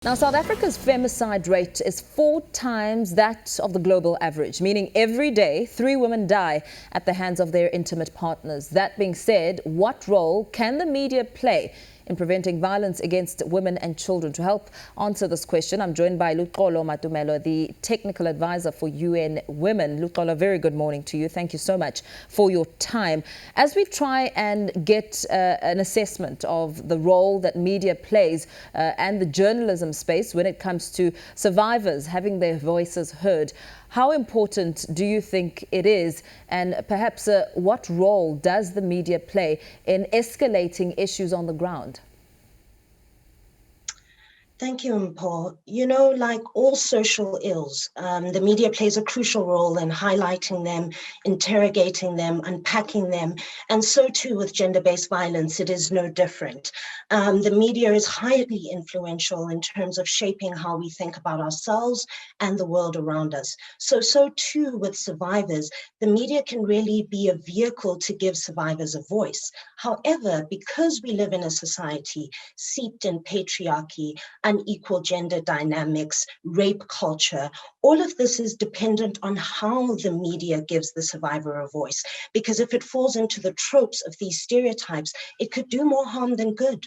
Now, South Africa's femicide rate is 4 times that of the global average, meaning every day 3 women die at the hands of their intimate partners. That being said, what role can the media play in preventing violence against women and children? To help answer this question, I'm joined by Luxolo Matomela, the technical advisor for UN Women. Luxolo, very good morning to you. Thank you so much for your time. As we try and get an assessment of the role that media plays and the journalism space when it comes to survivors having their voices heard, how important do you think it is, and perhaps what role does the media play in escalating issues on the ground? Thank you, Mpho. You know, like all social ills, the media plays a crucial role in highlighting them, interrogating them, unpacking them, and so too with gender-based violence, it is no different. The media is highly influential in terms of shaping how we think about ourselves and the world around us. So too with survivors, the media can really be a vehicle to give survivors a voice. However, because we live in a society steeped in patriarchy, unequal gender dynamics, rape culture, all of this is dependent on how the media gives the survivor a voice. Because if it falls into the tropes of these stereotypes, it could do more harm than good.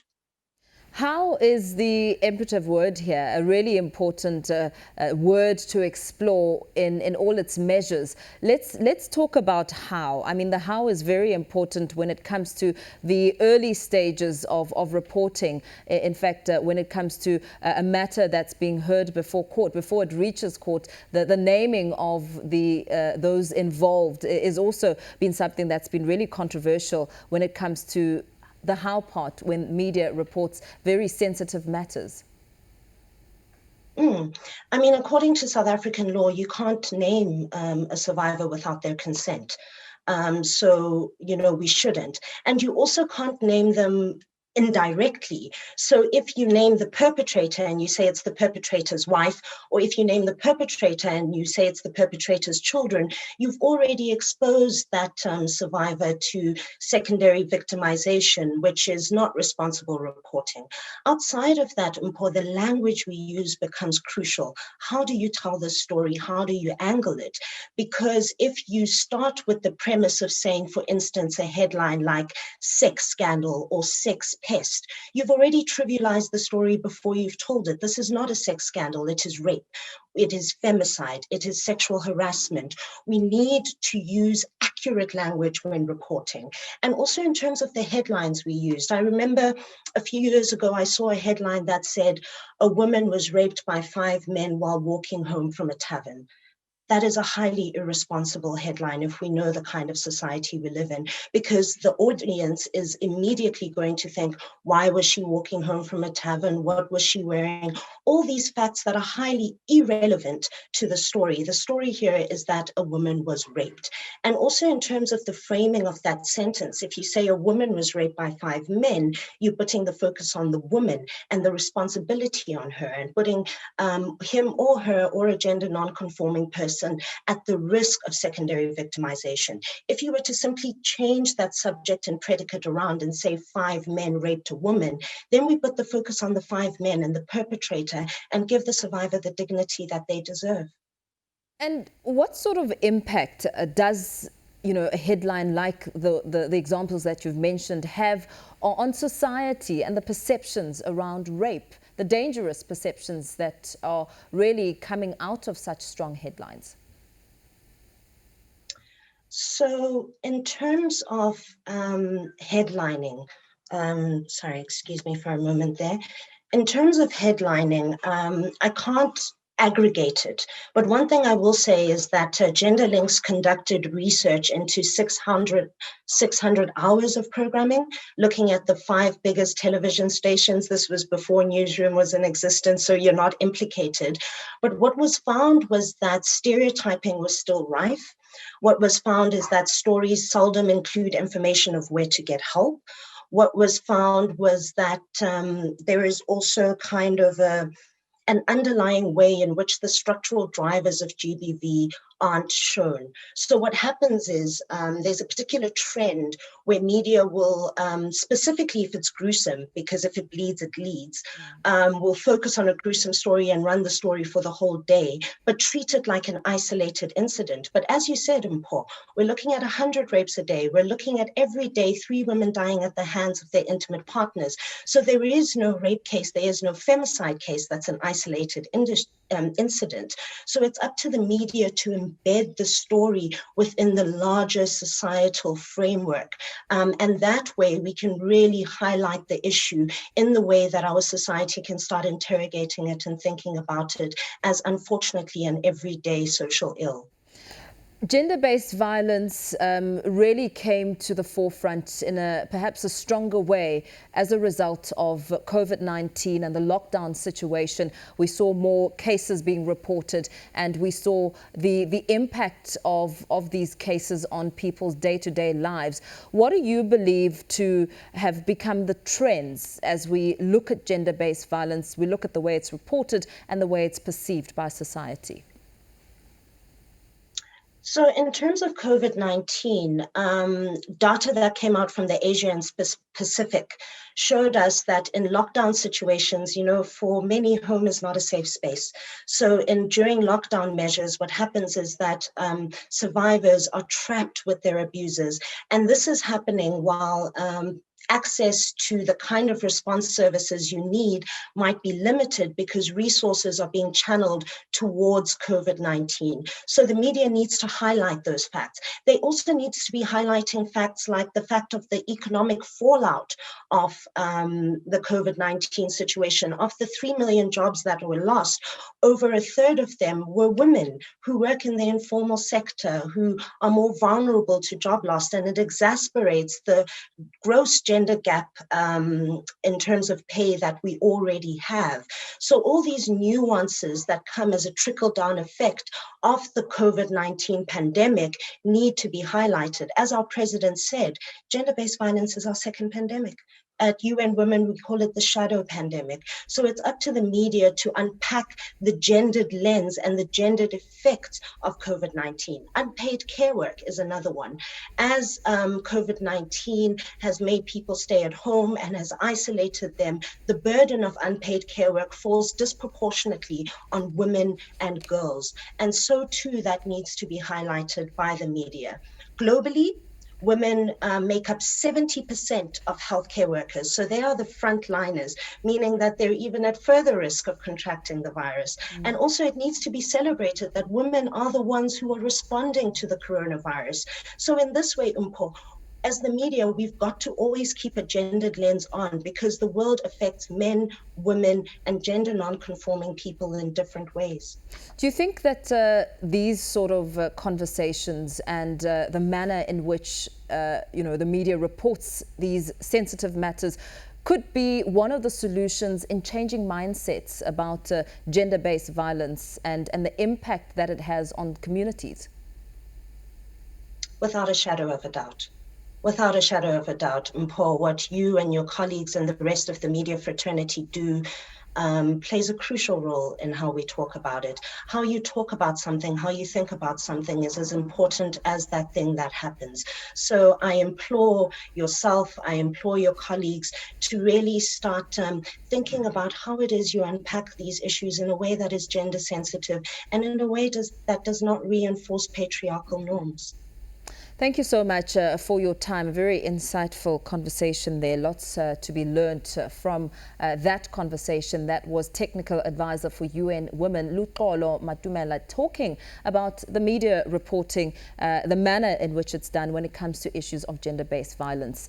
How is the imperative word here a really important word to explore in all its measures? Let's talk about how. I mean, the how is very important when it comes to the early stages of reporting. In fact, when it comes to a matter that's being heard before court, before it reaches court, the naming of those involved is also been something that's been really controversial when it comes to the how part when media reports very sensitive matters. I mean, according to South African law, you can't name a survivor without their consent. So, you know, we shouldn't. And you also can't name them indirectly. So if you name the perpetrator and you say it's the perpetrator's wife, or if you name the perpetrator and you say it's the perpetrator's children, you've already exposed that survivor to secondary victimization, which is not responsible reporting. Outside of that, Mpho, the language we use becomes crucial. How do you tell the story? How do you angle it? Because if you start with the premise of saying, for instance, a headline like sex scandal or sex pest, you've already trivialized the story before you've told it. This is not a sex scandal, it is rape, it is femicide, it is sexual harassment. We need to use accurate language when reporting. And also in terms of the headlines we used, I remember a few years ago, I saw a headline that said, a woman was raped by 5 men while walking home from a tavern. That is a highly irresponsible headline if we know the kind of society we live in, because the audience is immediately going to think, why was she walking home from a tavern? What was she wearing? All these facts that are highly irrelevant to the story. The story here is that a woman was raped. And also in terms of the framing of that sentence, if you say a woman was raped by 5 men, you're putting the focus on the woman and the responsibility on her, and putting him or her or a gender non-conforming person at the risk of secondary victimization. If you were to simply change that subject and predicate around and say 5 men raped a woman, then we put the focus on the 5 men and the perpetrator and give the survivor the dignity that they deserve. And what sort of impact does a headline like the examples that you've mentioned have on society and the perceptions around rape, the dangerous perceptions that are really coming out of such strong headlines? So in terms of headlining, sorry, excuse me for a moment there. In terms of headlining, I can't aggregate it. But one thing I will say is that Gender Links conducted research into 600 hours of programming, looking at the 5 biggest television stations. This was before Newsroom was in existence, so you're not implicated. But what was found was that stereotyping was still rife. What was found is that stories seldom include information of where to get help. What was found was that there is also kind of an underlying way in which the structural drivers of GBV aren't shown. So what happens is there's a particular trend where media will, specifically if it's gruesome, because if it bleeds, it leads, will focus on a gruesome story and run the story for the whole day, but treat it like an isolated incident. But as you said, Mpho, we're looking at 100 rapes a day. We're looking at every day 3 women dying at the hands of their intimate partners. So there is no rape case, there is no femicide case that's an isolated incident. So it's up to the media to embed the story within the larger societal framework. And that way we can really highlight the issue in the way that our society can start interrogating it and thinking about it as, unfortunately, an everyday social ill. Gender-based violence really came to the forefront in perhaps a stronger way as a result of COVID-19 and the lockdown situation. We saw more cases being reported, and we saw the impact of these cases on people's day-to-day lives. What do you believe to have become the trends as we look at gender-based violence, we look at the way it's reported and the way it's perceived by society? So in terms of COVID-19, data that came out from the Asia and Pacific showed us that in lockdown situations, for many, home is not a safe space. So during lockdown measures, what happens is that survivors are trapped with their abusers. And this is happening while access to the kind of response services you need might be limited because resources are being channeled towards COVID-19. So the media needs to highlight those facts. They also need to be highlighting facts like the fact of the economic fallout of the COVID-19 situation. Of the 3 million jobs that were lost, over a third of them were women who work in the informal sector, who are more vulnerable to job loss, and it exacerbates the gross gender gap in terms of pay that we already have. So all these nuances that come as a trickle-down effect of the COVID-19 pandemic need to be highlighted. As our president said, gender-based violence is our second pandemic. At UN Women, we call it the shadow pandemic. So it's up to the media to unpack the gendered lens and the gendered effects of COVID-19. Unpaid care work is another one. As COVID-19 has made people stay at home and has isolated them, the burden of unpaid care work falls disproportionately on women and girls. And so too, that needs to be highlighted by the media. Globally, women make up 70% of healthcare workers. So they are the frontliners, meaning that they're even at further risk of contracting the virus. And also it needs to be celebrated that women are the ones who are responding to the coronavirus. So in this way, Mpho, as the media, we've got to always keep a gendered lens on because the world affects men, women, and gender non-conforming people in different ways. Do you think that these sort of conversations and the manner in which the media reports these sensitive matters could be one of the solutions in changing mindsets about gender-based violence and the impact that it has on communities? Without a shadow of a doubt. Without a shadow of a doubt, Mpho, what you and your colleagues and the rest of the media fraternity do plays a crucial role in how we talk about it. How you talk about something, how you think about something is as important as that thing that happens. So I implore yourself, I implore your colleagues to really start thinking about how it is you unpack these issues in a way that is gender sensitive and in a way that does not reinforce patriarchal norms. Thank you so much for your time. A very insightful conversation there. Lots to be learned from that conversation. That was Technical Advisor for UN Women, Luxolo Matomela, talking about the media reporting, the manner in which it's done when it comes to issues of gender-based violence.